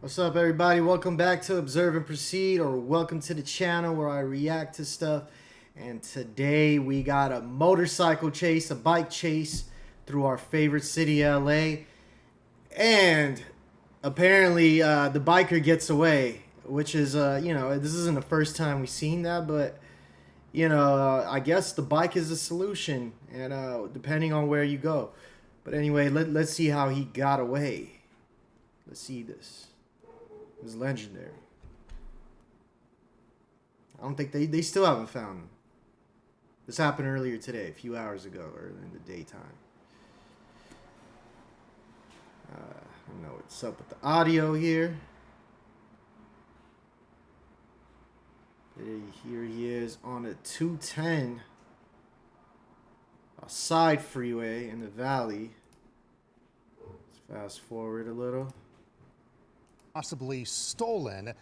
What's up, everybody? Welcome back to Observe and Proceed, or welcome to the channel where I react to stuff. And today we got a motorcycle chase, a bike chase through our favorite city, LA. And apparently the biker gets away, which is, this isn't the first time we've seen that, but, I guess the bike is the solution, and depending on where you go. But anyway, let's see how he got away. Let's see this. It's legendary. I don't think they still haven't found him. This happened earlier today, a few hours ago, or in the daytime. I don't know what's up with the audio here. Here he is on a 210, a side freeway in the valley. Let's fast forward a little. Possibly stolen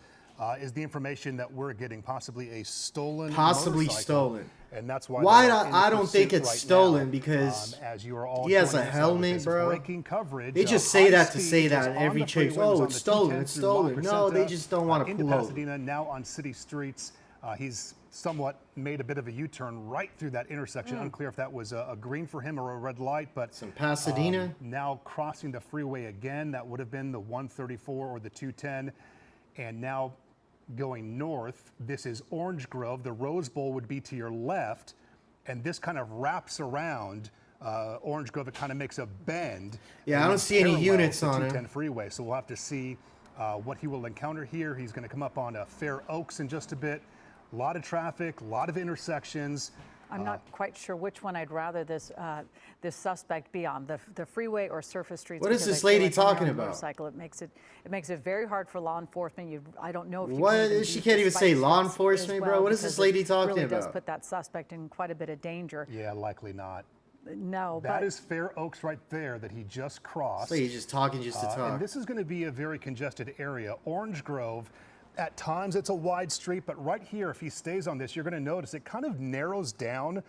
is the information that we're getting. Possibly a stolen Possibly motorcycle. Stolen. And that's why I don't think it's right stolen now, because as you are all he has a joining us on helmet, this bro. breaking coverage, They just say that to high say speed that is in every on the chase. freeways Oh, on it's the stolen. 210 It's through stolen. La No, they Crescenta, just don't want to into pull over. Pasadena, now on city streets. He's somewhat made a bit of a U-turn right through that intersection. Unclear if that was a green for him or a red light, but Some Pasadena. now crossing the freeway again. That would have been the 134 or the 210, and now going north. This is Orange Grove. The Rose Bowl would be to your left, and this kind of wraps around Orange Grove. It kind of makes a bend. Yeah, I don't see any parallels units the on 210 it. freeway, so we'll have to see what he will encounter here. He's going to come up on Fair Oaks in just a bit. A lot of traffic, a lot of intersections. I'm not quite sure which one I'd rather this suspect be on, the freeway or surface streets. What is because this I feel lady like when you're talking on a about? motorcycle, it makes it very hard for law enforcement. I don't know if you What? can even She use can't the even say spike law strips enforcement, as bro. well, What is this because lady it talking really does about? put that suspect in quite a bit of danger. Yeah, likely not. No, That but is Fair Oaks right there that he just crossed. So he's just talking just to talk. And this is going to be a very congested area. Orange Grove, at times it's a wide street, but right here, if he stays on this, you're going to notice it kind of narrows down.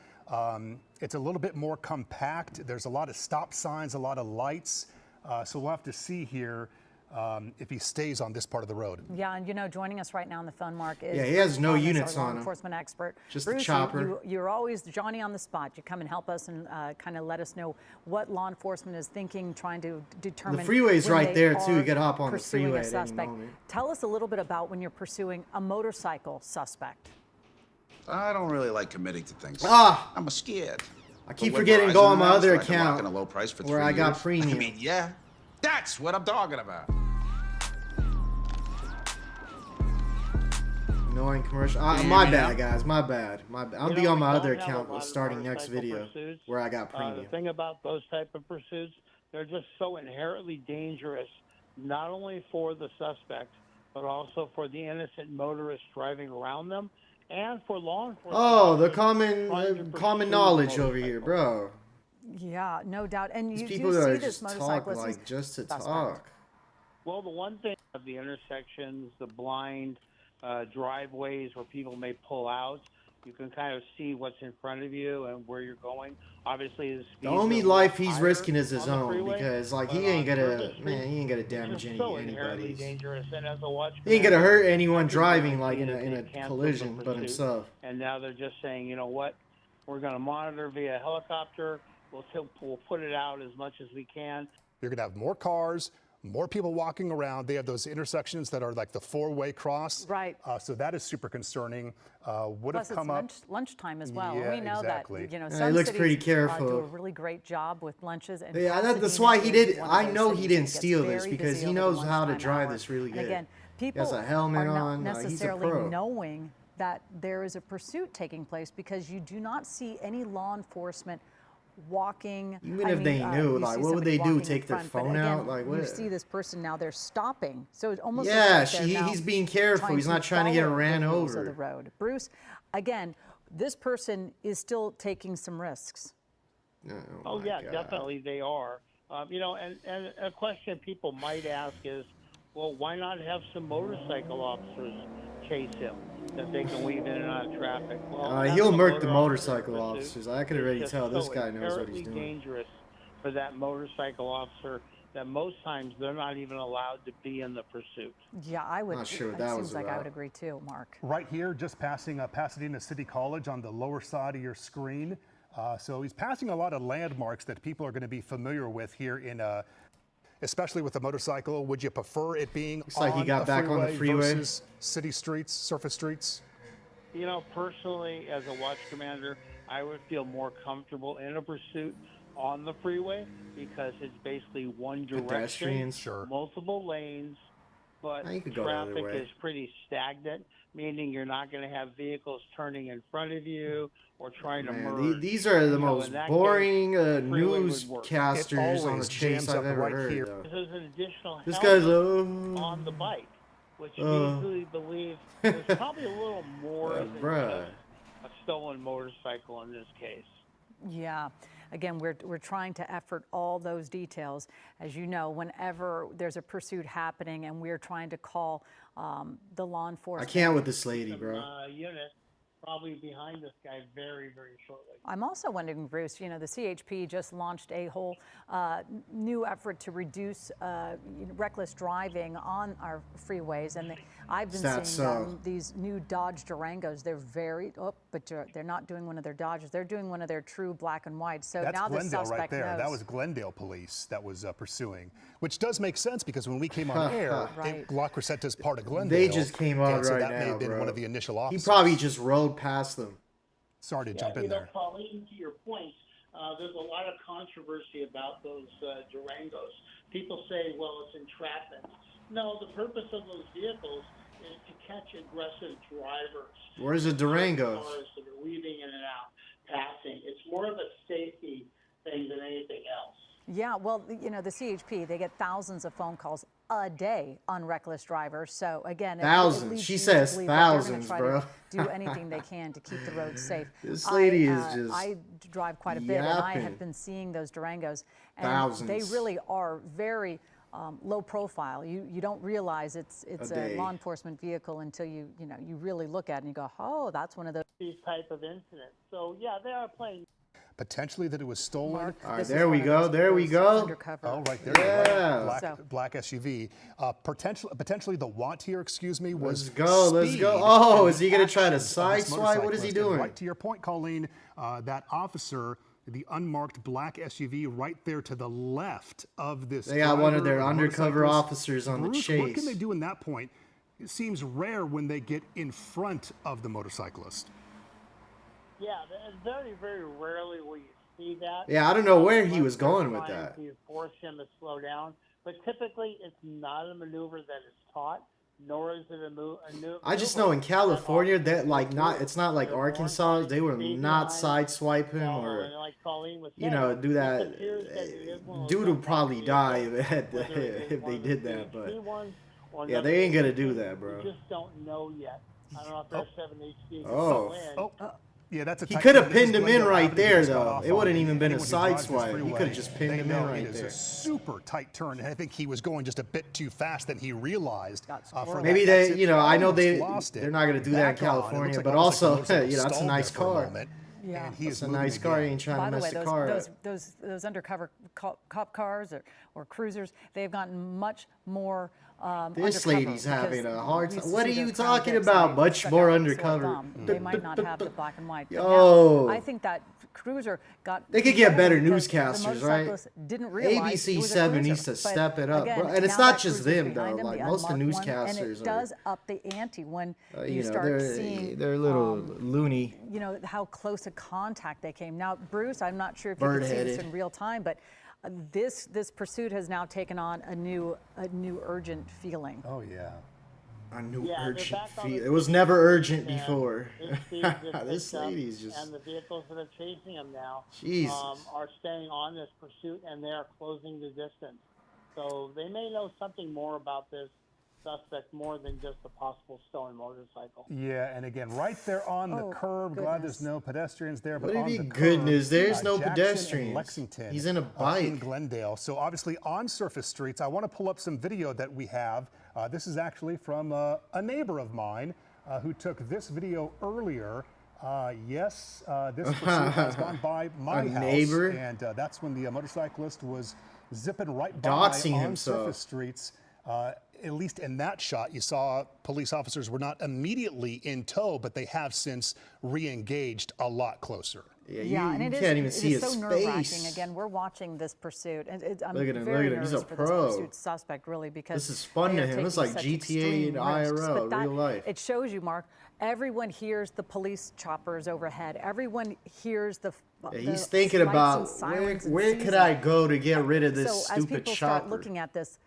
It's a little bit more compact. There's a lot of stop signs, a lot of lights. So we'll have to see here if he stays on this part of the road. yeah, and joining us right now on the phone, Mark, is Yeah, he has Bruce no Thomas, units our law on him. enforcement expert. Just the Bruce, chopper. You're always Johnny on the spot. You come and help us and kind of let us know what law enforcement is thinking, trying to determine. The freeway's when right they there, too. You are could hop on the pursuing freeway a at any suspect. moment. Tell us a little bit about when you're pursuing a motorcycle suspect. I don't really like committing to things. Ah! I'm scared. I keep But when forgetting to go Verizon on my announced other I could lock account in a low price for where 3 I got years, premium. I mean, yeah, that's what I'm talking about. Annoying commercial. you hear My me bad, now? guys. My bad. I'll be know, on we my don't other have a account lot of starting next motorcycle video pursuits. where I got premium. The thing about those type of pursuits, they're just so inherently dangerous, not only for the suspect, but also for the innocent motorist driving around them, and for law enforcement. Oh, the trying to common pursue knowledge the over here, motorcycle. bro. Yeah, no doubt. And These you people do that see are this just talk motorcyclist like just to suspect. talk. Well, the one thing of the intersections, the blind driveways where people may pull out, you can kind of see what's in front of you and where you're going. Obviously, The only life he's risking is his own, because like he ain't gonna damage it's so inherently anybody's. dangerous. And as a watchman, He ain't gonna hurt anyone I can driving like in guarantee a that they canceled collision the but pursuit. himself. And now they're just saying, you know what, we're going to monitor via helicopter. We'll put it out as much as we can. You're going to have more cars, more people walking around. They have those intersections that are like the four-way cross. Right. So that is super concerning. Would Plus, have come up. it's lunchtime as well. Yeah, We know exactly. that he some looks cities pretty do careful. a really great job with lunches. And Yeah, that's Pasadena why he is did. one of I those know cities he that didn't gets steal this very because busy he over the knows how to lunchtime drive hour. this really good. And again, He people has a helmet are not on. He's a necessarily pro. knowing that there is a pursuit taking place because you do not see any law enforcement walking. Even if they knew, you like, see what would somebody they do? walking in Take their front, but phone again, out? Like, you what? see this person now, they're stopping. So it almost Yeah, looks like they're now he's being careful. trying He's not trying to get follow ran the rules over. of the road. Bruce, again, this person is still taking some risks. Oh, my yeah, God. definitely they are. And a question people might ask is, well, why not have some motorcycle officers chase him that they can weave in and out of traffic? Well, He'll having a murk the motor officer motorcycle in pursuit officers. I could is already just tell this so guy knows what he's inherently doing. dangerous for that motorcycle officer that most times they're not even allowed to be in the pursuit. Yeah, I would. Not sure what it that seems was like I about. would agree too, Mark. Right here, just passing Pasadena City College on the lower side of your screen. So he's passing a lot of landmarks that people are going to be familiar with here in, especially with the motorcycle. Would you prefer it being Looks like he on got a back on the freeway versus city streets, surface streets? You know, personally, as a watch commander, I would feel more comfortable in a pursuit on the freeway because it's basically one direction, Pedestrians. Sure. multiple lanes, but You could go the other traffic way. is pretty stagnant, meaning you're not going to have vehicles turning in front of you or trying to Man, merge. these are the You know, most in that boring freeway would work. newscasters It on always the chase jams I've up ever right heard. here. Though. There's an additional This helmet guy's on the bike, which Uh. easily believe there's probably a little more than bruh. just a stolen motorcycle in this case. Yeah. Again, we're trying to effort all those details. As you know, whenever there's a pursuit happening and we're trying to call the law I enforcement. can't with this lady, Some bro. unit probably behind this guy very, very shortly. I'm also wondering, Bruce, you know, the CHP just launched a whole new effort to reduce reckless driving on our freeways. And I've been That's seeing so. these new Dodge Durangos. They're very, but they're not doing one of their Dodges. They're doing one of their true black and white. So That's now the Glendale suspect right there. knows. That was Glendale police that was pursuing, which does make sense because when we came on air, Right. La Crescenta's part of Glendale. They just came on and so right that may now, have been bro. one of the initial He officers. probably just rode past them. Sorry to Yeah, jump in you know, there. Pauline, to your point, there's a lot of controversy about those Durangos. People say, well, it's entrapment. No, the purpose of those vehicles is to catch aggressive drivers. Where's the Durangos? Cars that are weaving in and out, passing. It's more of a safety thing than anything else. Yeah, well, you know, the CHP, they get thousands of phone calls a day on reckless drivers. So again, Thousands. it leads She you to says believe that they're gonna thousands, try bro. to do anything they can to keep the roads safe. This lady is just I drive quite a bit, and I yapping. have been seeing those Durangos, and Thousands. they really are very low profile. You don't realize it's a day. law enforcement vehicle until you really look at it and you go, oh, that's one of those. These type of incidents. So yeah, they are playing. Potentially that it was stolen. Mark, All right, this is there we one of go, those- there we those go. Undercover. Oh, right there. Yeah. Black, So- black SUV. Potentially the want here, excuse me, was Let's go, let's speed go. Oh, and is he gonna try to actions of this sideswipe? What is he motorcyclist. And doing? Right to your point, Colleen, that officer, the unmarked black SUV right there to the left of this. They got one of their driver, undercover motorcyclist. officers on the Bruce, chase. What can they do in that point? It seems rare when they get in front of the motorcyclist. Yeah, very, very rarely will you see that. Yeah, I don't know where he Unless was they're going with trying that. To force him to slow down, but typically it's not a maneuver that is taught, nor is it a maneuver. I just know in California that like not it's not like Arkansas. They will not sideswipe him or like Colleen was you saying, know do that. it appears that it is one of those Dude will unmarked probably die vehicles, if whether it is if one they of the did that. But CHP ones or yeah, another they ain't gonna CHP. do that, bro. We just don't know yet. I don't know if there's 7 HD can Oh. go in. Oh, yeah, that's a He tight could have turn. This is pinned him in Glendale right Avenue. there, Just got though. off It on wouldn't even been a anyone who side drives this swipe. He freeway, could have just pinned they him in know right it is there. a super tight turn, and I think he was going just a bit too fast than he realized. Got for squirrely. that Maybe they, exit. you know, I know Almost lost it. they're not gonna do that in Back on. It California, looks like but almost like also, the motorcycle you know, that's a stalled nice there for a car. moment, Yeah. and he That's is a moving nice car. He again. ain't trying By to the mess way, the car up. those undercover cop cars or cruisers, they've gotten much more This undercover lady's having because a hard we used time. to What see are you those Crown talking Vics, about? they Much stuck more out with a sore undercover. thumb. They might not have the black and white. But Yo. now, I think that cruiser got. They could get better because the newscasters, right? motorcyclist Didn't realize ABC it was a 7 cruiser. needs to But step it up, again, bro. And it's now not that just cruiser's them, behind though. him, Like, the most of the unmarked one, and newscasters it are- does up the ante when you you know, start seeing. they're a little loony. You know how close a contact they came. Now, Bruce, I'm not sure if you can see this Bird-headed. in real time, but this pursuit has now taken on a new urgent feeling. Oh yeah. A new Yeah, they're urgent back on feel. the It was never urgent and before. it seems that This picked up, lady's just. and the vehicles that are chasing him now Jesus. are staying on this pursuit, and they are closing the distance. So they may know something more about this suspect more than just a possible stolen motorcycle. Yeah, and again, right there on the Oh, curb. Glad goodness. there's no pedestrians there, but What do you on the mean, curb, goodness? There's no Jackson and pedestrians. Lexington. He's in a in bike. Glendale. So obviously on surface streets. I want to pull up some video that we have. This is actually from a neighbor of mine who took this video earlier. Yes, this pursuit has gone by my A house, neighbor? and that's when the motorcyclist was zipping right Doxing by on himself. surface streets. At least in that shot, you saw police officers were not immediately in tow, but they have since re-engaged a lot closer. Yeah, Yeah, you and it can't even is see his so nerve-wracking. face. Again, we're watching this pursuit, and I'm Look at him, very look at him. He's nervous a for this pro. pursuit suspect, really, because This is fun they to are him. It's taking like such GTA extreme and risks. IRL, But real life. It shows you, Mark. Everyone hears the police choppers overhead. Everyone hears the. Yeah, the he's thinking lights about and sirens and where could sees I it. go to get rid of this So as stupid people start chopper? looking at this,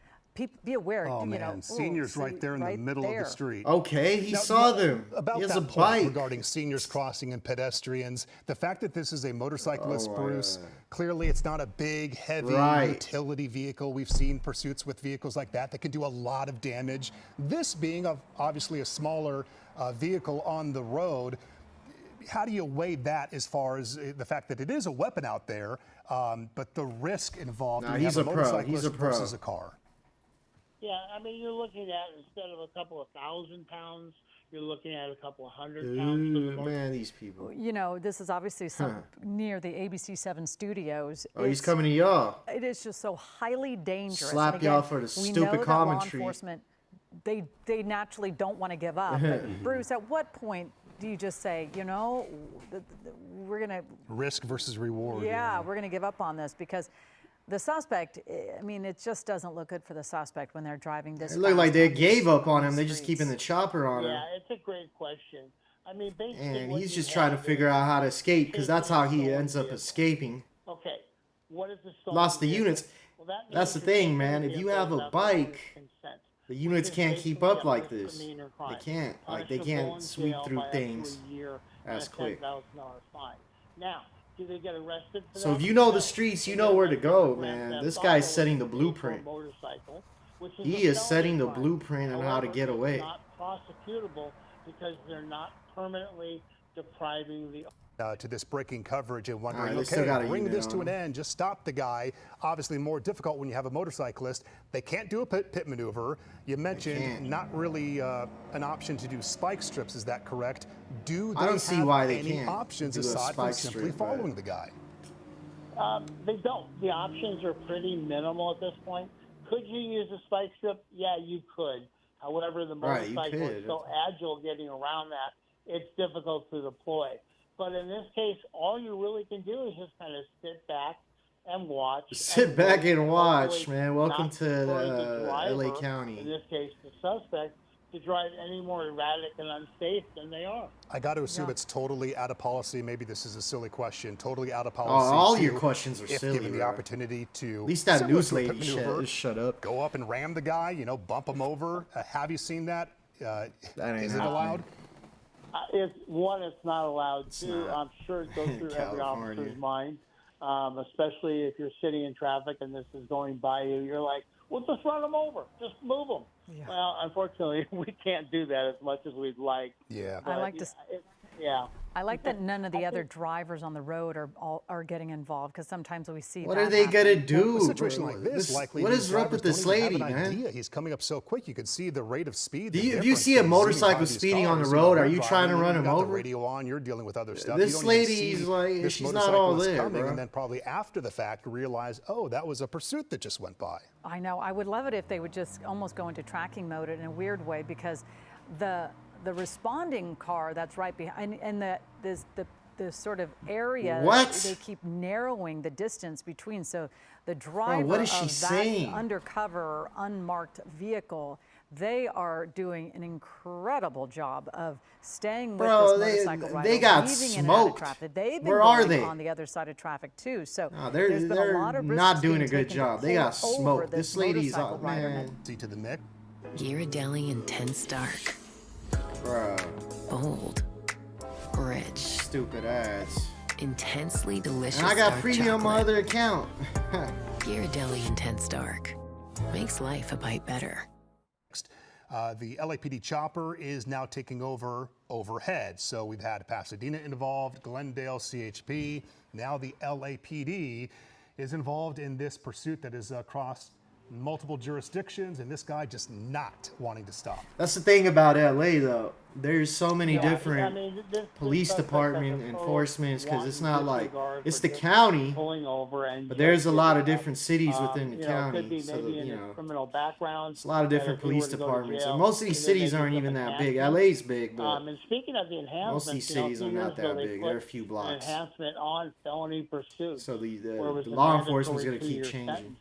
be aware. Oh you man, know, seniors see, right there in the middle of there. the street. Okay, he Now, saw them. About He has that a point bike. regarding seniors crossing and pedestrians, the fact that this is a motorcyclist, Oh, Bruce, yeah. clearly it's not a big, heavy Right. utility vehicle. We've seen pursuits with vehicles like that can do a lot of damage. This being obviously a smaller vehicle on the road, how do you weigh that as far as the fact that it is a weapon out there, but the risk involved Nah, when you he's have a a pro. motorcyclist He's a pro. versus a car? Yeah, I mean, you're looking at, instead of a couple of 1,000 pounds, you're looking at a couple of 100 pounds. For the Ooh, most man, these people. You know, this is obviously near the ABC7 studios. Oh, he's It's- coming to y'all. It is just so highly dangerous. Slap And y'all again, for the we stupid know that commentary. Law enforcement, they naturally don't want to give up. But Bruce, at what point do you just say, you know, we're gonna, Risk versus reward. yeah, we're gonna give up on this? Because the suspect, I mean, it just doesn't look good for the suspect when they're driving this. It looked like fast they on these gave up on him. They're streets. just keeping the chopper on him. Yeah, it's a great question. I mean, basically, And what he's you just trying to have figure is- out how to escape because that's how he Stolen ends up vehicle. escaping. Okay, what is the stolen Lost the vehicle? units. Well, that That's means the you're thing, taking man. the If you vehicle have a without bike, consent, the which units is can't keep basically up a like this. misdemeanor They crime, can't. Like, they punishable can't in sweep jail through by up to things a year as and a quick. $10,000 fine. Now, do they get arrested for So that? if you know the No. streets, you They know get where to arrested go, for man. grand This theft guy's auto setting the with a vehicle blueprint. motorcycle, which is He a is felony setting the crime. blueprint on how to However, get it's away. not prosecutable because they're not permanently depriving the To this breaking coverage and wondering, they still okay, got a bring unit this on to an him. end, just stop the guy. Obviously more difficult when you have a motorcyclist. They can't do a pit maneuver. You mentioned can't. not really an option to do spike strips, is that correct? Do they I don't see have why they any can't options do a aside from spike simply strip, but- following the guy? They don't. The options are pretty minimal at this point. Could you use a spike strip? Yeah, you could. However, the Right, you motorcycle is could. so agile getting around that, it's difficult to deploy. But in this case, all you really can do is just kind of sit back and watch. Sit back wait, and watch, hopefully man. Welcome not to for LA driver, County. In this case, the suspect, to drive any more erratic and unsafe than they are. I got to assume Yeah. it's totally out of policy. Maybe this is a silly question. Totally out of Oh, policy. all to, your questions are if silly, given the bro. opportunity to, At least that similar news to a pit lady shut, maneuver, just shut up. go up and ram the guy, you know, bump him over. Have you seen that? That ain't Is it happening. allowed? It's not allowed. Two, not. I'm sure it goes through every California. officer's mind, especially if you're sitting in traffic and this is going by you. You're like, well, just run them over. Just move them. Yeah. Well, unfortunately, we can't do that as much as we'd like. Yeah. I like to. Yeah. I like that none of the other drivers on the road are getting involved, because sometimes we see What that are they happen. gonna do? A situation bro? like this, likely what these is up with drivers this don't even lady, have an man? idea. He's coming up so quick, you could see the rate of speed. Do the you- if you difference see a in zooming motorcycle by these speeding on the cars. road, You're are you trying to driving, run you him got over? The radio on, you're dealing with other stuff. This You don't even lady's see like- this she's not all motorcyclist there, coming, bro. and then probably after the fact realize, oh, that was a pursuit that just went by. I know. I would love it if they would just almost go into tracking mode in a weird way, because the responding car that's right behind, and the sort of area, What? they keep narrowing the distance between. So the driver what is she of that saying? undercover unmarked vehicle, they are doing an incredible job of staying with Bro, this motorcycle rider, they got weaving in and out of smoked. traffic. They've been Where are going they? on the other side of traffic too. So No, there's been a lot they're of risks not doing being a good taken to job. They got pull over smoked. This lady's motorcycle out, rider. man. See to the Mick. Ghirardelli Intense Dark. Bro, Bold. Rich. stupid ads. Intensely delicious And I got dark premium on my chocolate. other account. Ghirardelli Intense Dark. Makes life a bite better. The LAPD chopper is now taking over overhead. So we've had Pasadena involved, Glendale, CHP. Now the LAPD is involved in this pursuit that has crossed multiple jurisdictions, and this guy just not wanting to stop. That's the thing about LA, though. There's so many Yeah, different this police suspect department has a total enforcements because it's not wanton like disregard it's for the just county, pulling over and but there's a just lot of giving up. different cities within the Could county. be So maybe that, in you his know, criminal background. it's a lot of that different if he were police to go to departments, jail, and most of these then they cities give aren't them even that big. enhancements. LA's big, but And speaking of the enhancements, most of these you know, cities a are few not years that ago, they big. put They're a few blocks. An enhancement on felony pursuit. So the where it was a law enforcement's mandatory going to keep 2-year changing. sentence.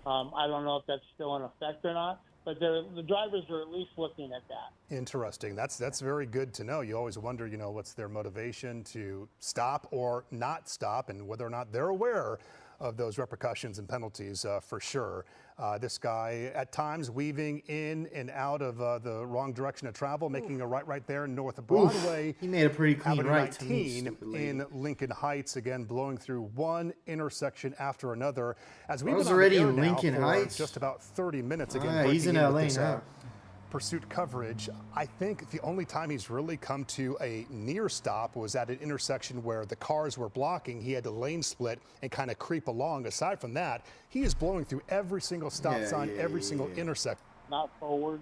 I don't know if that's still in effect or not, but the drivers are at least looking at that. Interesting. That's very good to know. You always wonder, you know, what's their motivation to stop or not stop, and whether or not they're aware of those repercussions and penalties for sure. This guy at times weaving in and out of the wrong direction of travel, making a right there north of Broadway. He made a pretty clean Avenue right to me, 19 stupid lady. in Lincoln Heights, again blowing through one intersection after another. As we've I was been on already the air in now Lincoln for Heights. just about 30 minutes again. Ah, he's breaking in with LA this, now. pursuit coverage. I think the only time he's really come to a near stop was at an intersection where the cars were blocking. He had to lane split and kind of creep along. Aside from that, he is blowing through every single stop sign, every single intersection. Not forward.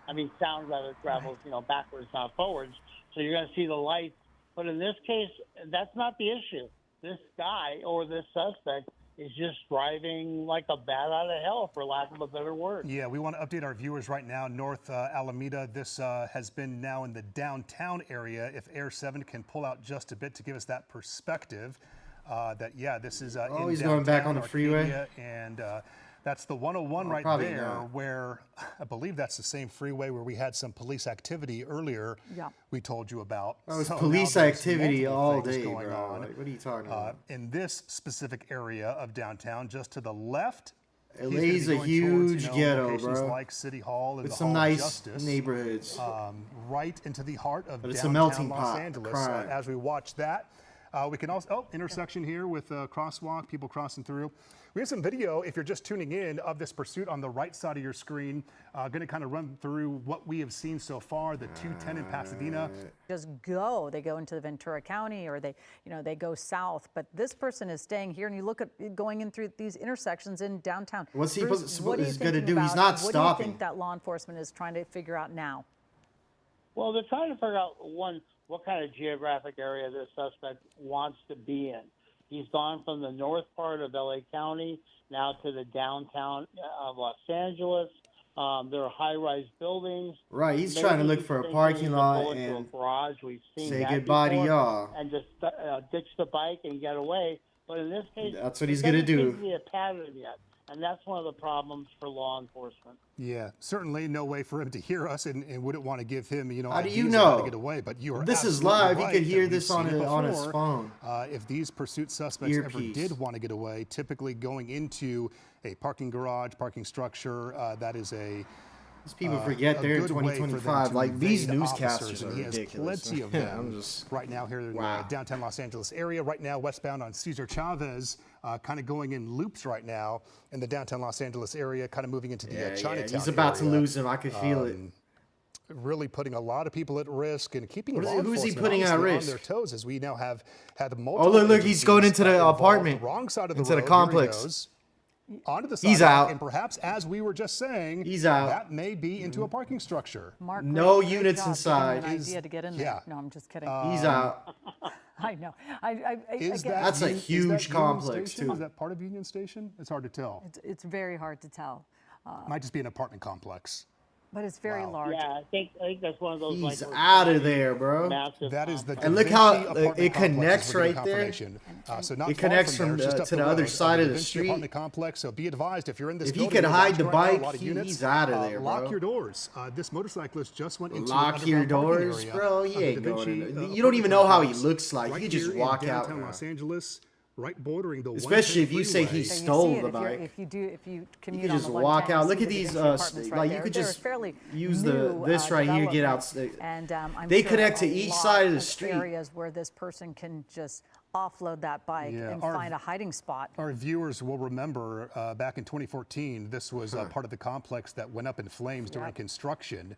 I mean, sound rather travels, you know, backwards, not forwards. So you're going to see the lights. But in this case, that's not the issue. This guy or this suspect is just driving like a bat out of hell, for lack of a better word. Yeah, we want to update our viewers right now. North Alameda, this has been now in the downtown area. If Air 7 can pull out just a bit to give us that perspective, this is in he's going back on the downtown freeway. Arcadia, and that's the 101 right probably there, not. where I believe that's the same freeway where we had some police activity earlier. Yeah. We told you about. That was So now police there's activity multiple all things day, going bro. on. Like, what are you talking about? In this specific area of downtown, just to the left. he's gonna LA's be a going huge towards, ghetto, locations bro. like City Hall and With the some Hall of nice Justice, neighborhoods. right into the heart of But it's a downtown melting Los pot, Angeles. crime. As we watch that, we can also intersection here with a crosswalk, people crossing through. We have some video, if you're just tuning in, of this pursuit on the right side of your screen. Going to kind of run through what we have seen so far. The 210 in Pasadena. Just go. They go into Ventura County, or they go south. But this person is staying here, and you look at going in through these intersections in downtown. What's he Bruce, what are you gonna thinking do? He's about not it? What do stopping. you think that law enforcement is trying to figure out now? Well, they're trying to figure out, one, what kind of geographic area this suspect wants to be in. He's gone from the north part of LA County now to the downtown of Los Angeles. There are high-rise buildings. Right, he's Maybe trying to look he's for a thinking parking he's lot go into a and garage. We've seen say that goodbye to before, y'all. and just ditch the bike and get away. But in this case, That's what he's it gonna doesn't seem do. to be a pattern yet, and that's one of the problems for law enforcement. Yeah, certainly no way for him to hear us, and wouldn't want to give him, How do ideas you on how to know? get away. But you are This is absolutely live. He right could that hear we've this on seen it his before. phone. If these pursuit suspects ever Earpiece. did want to get away, typically going into a parking garage, parking structure, that is a These people forget a they're in good way for them 2025. to Like, these evade newscasters officers, are and he has ridiculous. plenty of Yeah, them I'm just- right now here in Wow. downtown Los Angeles area. Right now, westbound on Cesar Chavez, kind of going in loops right now in the downtown Los Angeles area, kind of moving into the Chinatown he's about to area. lose him. I could feel it. Really putting a lot of people at risk and keeping What is law it- who's he enforcement putting at honestly risk? on their toes, as we now have had multiple. Oh, look, he's going agencies, into the involved. apartment, Wrong side of the into the road. Here he complex. goes. Onto the He's sidewalk, out. and perhaps, as we were just saying, He's out. that may be into a parking structure. Mark, No great units job inside. giving me an Is- idea to get in there. yeah. No, I'm just kidding. He's out. I know. Is again, that That's a Union- is that huge Union complex, Station? too. Is that part of Union Station? It's hard to tell. it's very hard to tell, Might just be an apartment complex. but it's very Wow. large. Yeah, I think that's one of those. He's like, out of there, bro. massive That is the complexes. And look how Da Vinci apartment it connects complex is where we get right there. confirmation. So not It far connects from, there, from just the- up to the road, other side of Da the Vinci street. apartment complex. So be advised, if you're in this If he building, could there's hide lots the right now, a bike, lot of units. he's out of there, Lock bro. your doors. This motorcyclist just went into Lock an your underground parking doors, area bro. He of the ain't Da going Vinci, in. You don't even know how he complex. looks like. Right You could just here walk in out, downtown bro. Los Angeles, right bordering the Especially 110 if you say freeway. he So you stole see it the if you're- bike. If you commute could on just the walk 110, out. you Look see at the these, Da Vinci apartments right like, you there. could They're just fairly use new, this right here, get out. development. And I'm They sure connect to a each lot side of the street. Areas where this person can just offload that bike Yeah, and our- find a hiding spot. Our viewers will remember back in 2014, this was part of the complex that went up in flames during construction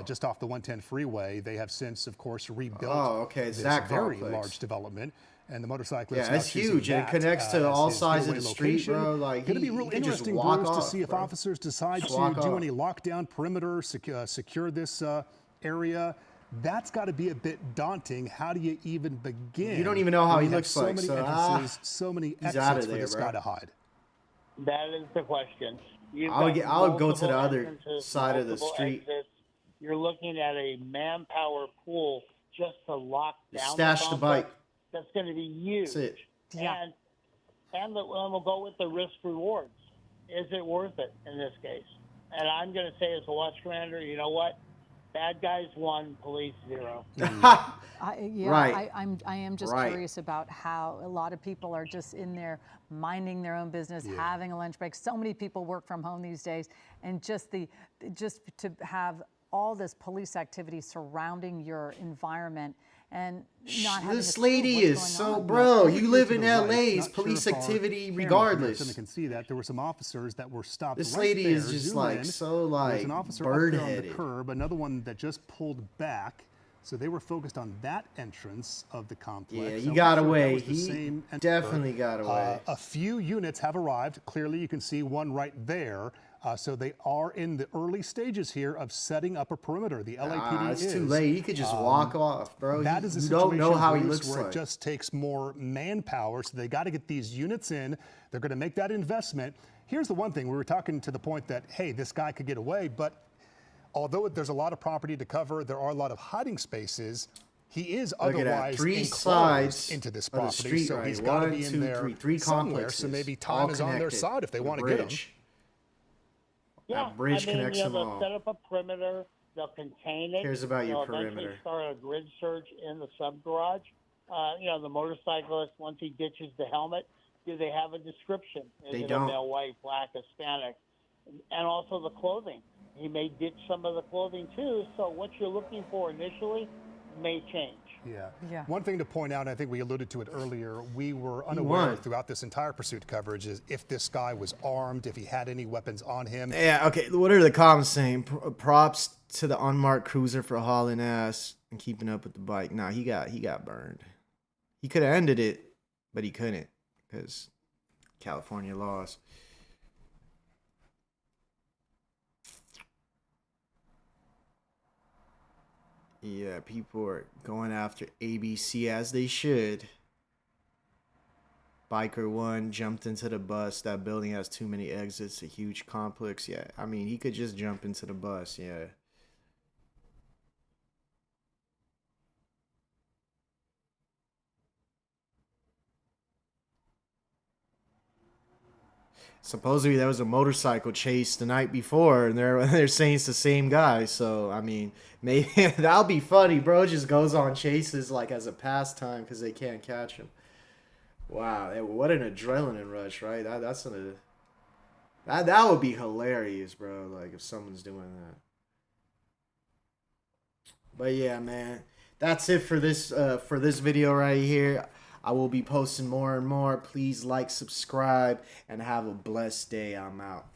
just off the 110 freeway. They have since, of course, rebuilt Oh, okay, it's this that very complex. large development. And the motorcyclist. Yeah, it's huge. It connects to all sides of the street, bro. Like, going to be he real could just interesting, walk Bruce, to off, see if bro. officers decide Just to walk do off. any lockdown perimeter, secure this area. That's got to be a bit daunting. How do you even begin? You don't even know how when he you have looks so like, many so, entrances, so many he's outta exits for there, this bro. guy to hide. That is the question. I would go to the other side of the street. Exits. You're looking at a manpower pool just to lock down Stash the bike. That's going to be huge. That's it. Yeah. And we'll go with the risk rewards. Is it worth it in this case? And I'm going to say, as a watch commander, you know what? Bad guys 1, police 0. Right. I am just Right. curious about how a lot of people are just in there minding their own business, having a lunch break. So many people work from home these days, and just to have all this police activity surrounding your environment and not having This a clue lady what's is going so, on. bro. Over You here live to in the LA. right, It's not sure police if our activity camera regardless. can see that there were some officers that were stopped. This right lady there. is just Zoom like in. so There was like an officer up there on the bird-headed. curb, another one that just pulled back. So they were focused on that entrance of the complex. Yeah, I he wasn't got sure if that away. was the He same definitely got away. A few units have arrived. Clearly, you can see one right there. So they are in the early stages here of setting up a perimeter. The LAPD It's is. too late. He could just walk off, bro. That is a You situation, don't know how he Bruce, looks where like. it just takes more manpower. So they got to get these units in. They're going to make that investment. Here's the one thing. We were talking to the point that, hey, this guy could get away. But although there's a lot of property to cover, there are a lot of hiding spaces. He is Look at that. otherwise 3 enclosed sides into this of the property. street, So right? he's got to 1, be in 2, there 3 somewhere. complexes. So maybe all time is on their connected. side if they The want to get him. bridge. Yeah, That bridge connects them they'll all. set up a perimeter. They'll contain it. Cares about your They'll eventually perimeter. start a grid search in the sub garage. The motorcyclist, once he ditches the helmet, do they have a description? Is They it don't. a male, white, black, Hispanic? And also the clothing. He may ditch some of the clothing too. So what you're looking for initially may change. Yeah. One thing to point out, and I think we alluded to it earlier, we were unaware won. throughout this entire pursuit coverage is if this guy was armed, if he had any weapons on him. Yeah, okay. What are the comments saying? Props to the unmarked cruiser for hauling ass and keeping up with the bike. Nah, he got burned. He could have ended it, but he couldn't because California laws. Yeah, people are going after ABC as they should. Biker 1 jumped into the bus. That building has too many exits. A huge complex. Yeah, I mean, he could just jump into the bus. Yeah. Supposedly there was a motorcycle chase the night before, and they're saying it's the same guy. So I mean, maybe that'll be funny, bro. Just goes on chases like as a pastime because they can't catch him. Wow, what an adrenaline rush, right? That would be hilarious, bro. Like if someone's doing that. But yeah, man, that's it for this video right here. I will be posting more and more. Please like, subscribe, and have a blessed day. I'm out.